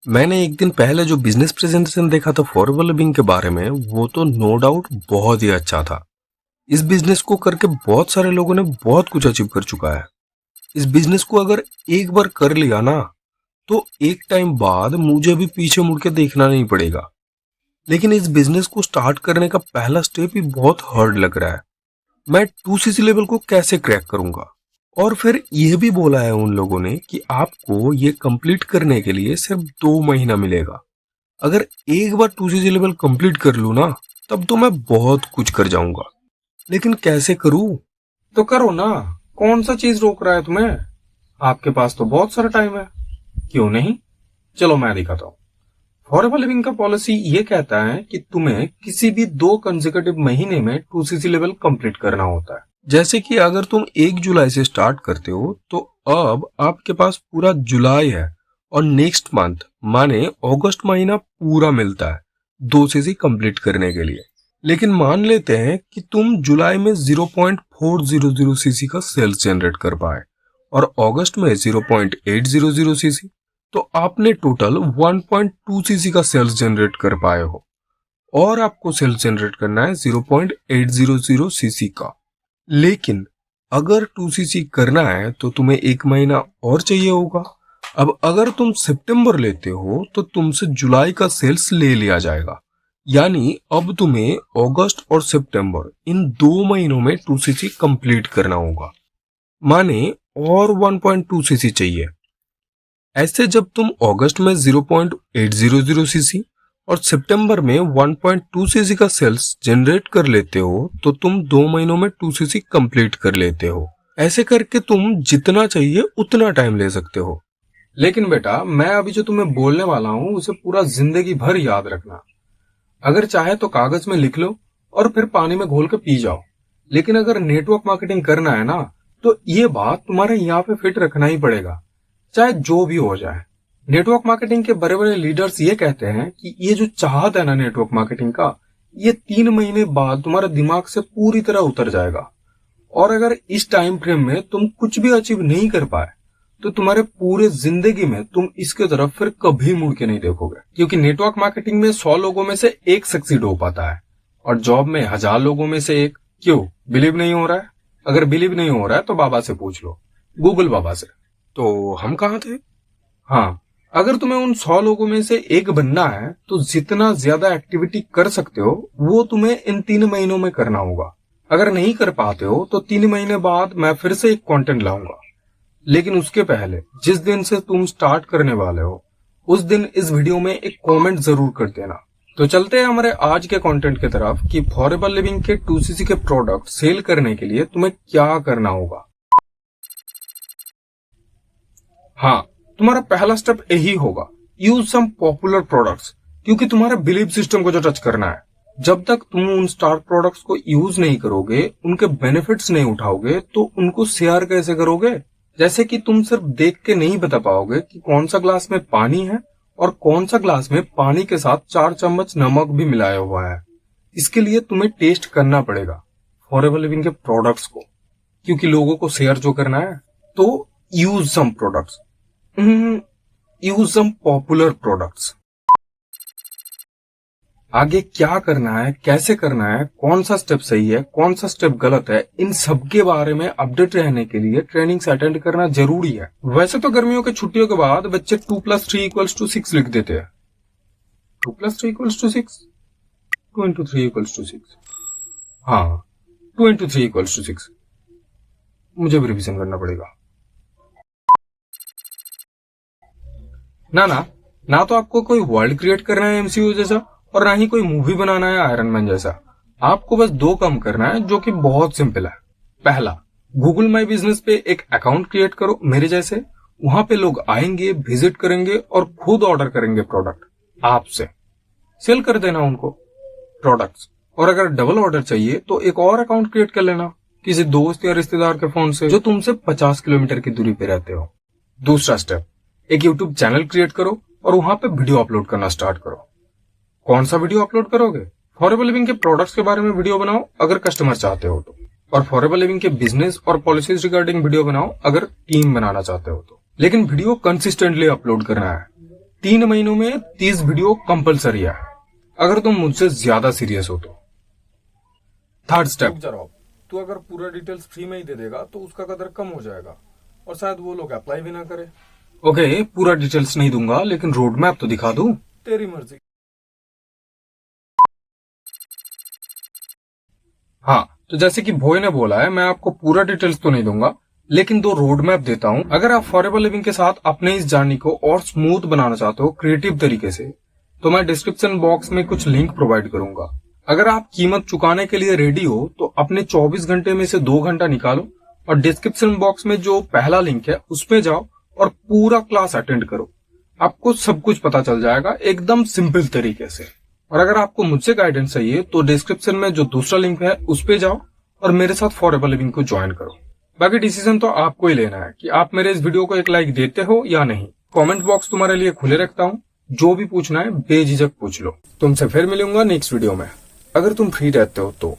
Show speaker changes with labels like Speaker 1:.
Speaker 1: मैंने एक दिन पहले जो बिजनेस प्रेजेंटेशन देखा था फॉरएवर लिविंग के बारे में, वो तो नो डाउट बहुत ही अच्छा था। इस बिजनेस को करके बहुत सारे लोगों ने बहुत कुछ अचीव कर चुका है। इस बिजनेस को अगर एक बार कर लिया ना, तो एक टाइम बाद मुझे भी पीछे मुड़ के देखना नहीं पड़ेगा। लेकिन इस बिजनेस को स्टार्ट करने का पहला स्टेप ही बहुत हार्ड लग रहा है। मैं 2cc लेवल को कैसे क्रैक करूंगा? और फिर यह भी बोला है उन लोगों ने कि आपको ये कंप्लीट करने के लिए सिर्फ 2 महीना मिलेगा। अगर एक बार 2cc लेवल कंप्लीट कर लूं ना, तब तो मैं बहुत कुछ कर जाऊंगा। लेकिन कैसे करूं?
Speaker 2: तो करो ना, कौन सा चीज रोक रहा है तुम्हें? आपके पास तो बहुत सारा टाइम है, क्यों नहीं? चलो मैं दिखाता हूँ। फॉरएवर लिविंग का पॉलिसी ये कहता है कि तुम्हें किसी भी 2 कंसेक्यूटिव महीने में 2cc लेवल कंप्लीट करना होता है।
Speaker 1: जैसे कि अगर तुम 1 जुलाई से स्टार्ट करते हो, तो अब आपके पास पूरा जुलाई है और नेक्स्ट मंथ माने अगस्त महीना पूरा मिलता है 2cc कंप्लीट करने के लिए। लेकिन मान लेते हैं कि तुम जुलाई में 0.400 सीसी का सेल्स जनरेट कर पाए और अगस्त में 0.800 सीसी, तो आपने टोटल 1.2 सीसी का सेल्स जनरेट कर पाए हो और आपको सेल्स जनरेट करना है 0.800 सीसी का। लेकिन अगर 2cc करना है तो तुम्हें 1 महीना और चाहिए होगा। अब अगर तुम सितंबर लेते हो तो तुमसे जुलाई का सेल्स ले लिया जाएगा, यानी अब तुम्हें अगस्त और सितंबर इन 2 महीनों में 2cc कंप्लीट करना होगा, माने और 1.2 सीसी चाहिए। ऐसे जब तुम अगस्त में 0.800 सीसी और सितंबर में 1.2 सीसी का सेल्स जनरेट कर लेते हो, तो तुम 2 महीनों में 2 सीसी कंप्लीट कर लेते हो। ऐसे करके तुम जितना चाहिए उतना टाइम ले सकते हो।
Speaker 2: लेकिन बेटा, मैं अभी जो तुम्हें बोलने वाला हूँ उसे पूरा जिंदगी भर याद रखना। अगर चाहे तो कागज में लिख लो और फिर पानी में घोल के पी जाओ। लेकिन अगर नेटवर्क मार्केटिंग करना है ना, तो ये बात तुम्हारे यहाँ पे फिट रखना ही पड़ेगा, चाहे जो भी हो जाए। नेटवर्क मार्केटिंग के बड़े बड़े लीडर्स ये कहते हैं कि ये जो चाहत है ना नेटवर्क मार्केटिंग का, ये 3 महीने बाद तुम्हारे दिमाग से पूरी तरह उतर जाएगा। और अगर इस टाइम फ्रेम में तुम कुछ भी अचीव नहीं कर पाए, तो तुम्हारे पूरे जिंदगी में तुम इसके तरफ फिर कभी मुड़ के नहीं देखोगे। क्योंकि नेटवर्क मार्केटिंग में 100 लोगों में से 1 सक्सीड हो पाता है और जॉब में 1000 लोगों में से 1। क्यों बिलीव नहीं हो रहा है? अगर बिलीव नहीं हो रहा है तो बाबा से पूछ लो, गूगल बाबा से।
Speaker 1: तो हम कहाँ थे?
Speaker 2: हाँ, अगर तुम्हें उन 100 लोगों में से 1 बनना है, तो जितना ज्यादा एक्टिविटी कर सकते हो वो तुम्हें इन 3 महीनों में करना होगा। अगर नहीं कर पाते हो तो 3 महीने बाद मैं फिर से एक कंटेंट लाऊंगा। लेकिन उसके पहले जिस दिन से तुम स्टार्ट करने वाले हो, उस दिन इस वीडियो में एक कमेंट जरूर कर देना। तो चलते हैं हमारे आज के कंटेंट की तरफ कि फॉरएवर लिविंग के 2cc के प्रोडक्ट सेल करने के लिए तुम्हें क्या करना होगा। हाँ, तुम्हारा पहला स्टेप यही होगा, यूज सम पॉपुलर प्रोडक्ट्स। क्योंकि तुम्हारे बिलीव सिस्टम को जो टच करना है, जब तक तुम उन स्टार प्रोडक्ट्स को यूज नहीं करोगे, उनके बेनिफिट्स नहीं उठाओगे, तो उनको शेयर कैसे करोगे? जैसे कि तुम सिर्फ देख के नहीं बता पाओगे कि कौन सा ग्लास में पानी है और कौन सा ग्लास में पानी के साथ 4 चम्मच नमक भी मिलाया हुआ है। इसके लिए तुम्हें टेस्ट करना पड़ेगा फॉरएवर लिविंग के प्रोडक्ट्स को, क्योंकि लोगों को शेयर जो करना है। तो use some products, use some popular products. आगे क्या करना है, कैसे करना है, कौन सा स्टेप सही है, कौन सा स्टेप गलत है, इन सब के बारे में अपडेट रहने के लिए ट्रेनिंग्स अटेंड करना जरूरी है। वैसे तो गर्मियों की छुट्टियों के बाद बच्चे 2 + 3 = 6 लिख देते हैं। 2 + 3 = 6, 2 × 3 = 6। हाँ, 2 × 3 = 6। मुझे भी रिविजन करना पड़ेगा। ना तो आपको कोई वर्ल्ड क्रिएट करना है एमसीयू जैसा, और ना ही कोई मूवी बनाना है आयरन मैन जैसा। आपको बस 2 काम करना है, जो कि बहुत सिंपल है। पहला, गूगल माई बिजनेस पे एक अकाउंट क्रिएट करो मेरे जैसे। वहां पे लोग आएंगे, विजिट करेंगे और खुद ऑर्डर करेंगे प्रोडक्ट आपसे। सेल कर देना उनको प्रोडक्ट्स। और अगर डबल ऑर्डर चाहिए तो एक और अकाउंट क्रिएट कर लेना किसी दोस्त या रिश्तेदार के फोन से जो तुमसे 50 किलोमीटर की दूरी पे रहते हो। दूसरा स्टेप, एक यूट्यूब चैनल क्रिएट करो और वहां पे वीडियो अपलोड करना स्टार्ट करो। कौन सा वीडियो अपलोड करोगे? फॉरएवर लिविंग के प्रोडक्ट्स के बारे में वीडियो बनाओ अगर कस्टमर चाहते हो तो, और फॉरएवर लिविंग के बिजनेस और पॉलिसीज रिगार्डिंग वीडियो बनाओ अगर टीम बनाना चाहते हो तो। लेकिन वीडियो कंसिस्टेंटली अपलोड करना है। 3 महीनों में 30 वीडियो कंपलसरी है, अगर तुम मुझसे ज्यादा सीरियस हो तो। थर्ड स्टेप, तू अगर पूरा डिटेल्स फ्री में ही दे देगा तो उसका कदर कम हो जाएगा और शायद वो लोग अप्लाई भी ना करे। ओके, पूरा डिटेल्स नहीं दूंगा, लेकिन रोड मैप तो दिखा दूं। तेरी मर्जी। हाँ, तो जैसे कि भोई ने बोला है, मैं आपको पूरा डिटेल्स तो नहीं दूंगा, लेकिन 2 रोड मैप देता हूं। अगर आप फॉरएवर लिविंग के साथ अपने इस जर्नी को और स्मूथ बनाना चाहते हो क्रिएटिव तरीके से, तो मैं डिस्क्रिप्शन बॉक्स में कुछ लिंक प्रोवाइड करूंगा। अगर आप कीमत चुकाने के लिए रेडी हो तो अपने 24 घंटे में से 2 घंटा निकालो और डिस्क्रिप्शन बॉक्स में जो पहला लिंक है उस पे जाओ और पूरा क्लास अटेंड करो। आपको सब कुछ पता चल जाएगा एकदम सिंपल तरीके से। और अगर आपको मुझसे गाइडेंस चाहिए तो डिस्क्रिप्शन में जो दूसरा लिंक है उस पे जाओ और मेरे साथ फॉरएवर लिविंग को ज्वाइन करो। बाकी डिसीजन तो आपको ही लेना है कि आप मेरे इस वीडियो को एक लाइक देते हो या नहीं। कमेंट बॉक्स तुम्हारे लिए खुले रखता हूँ, जो भी पूछना है बेझिझक पूछ लो। तुमसे फिर मिलूंगा नेक्स्ट वीडियो में। अगर तुम फ्री रहते हो तो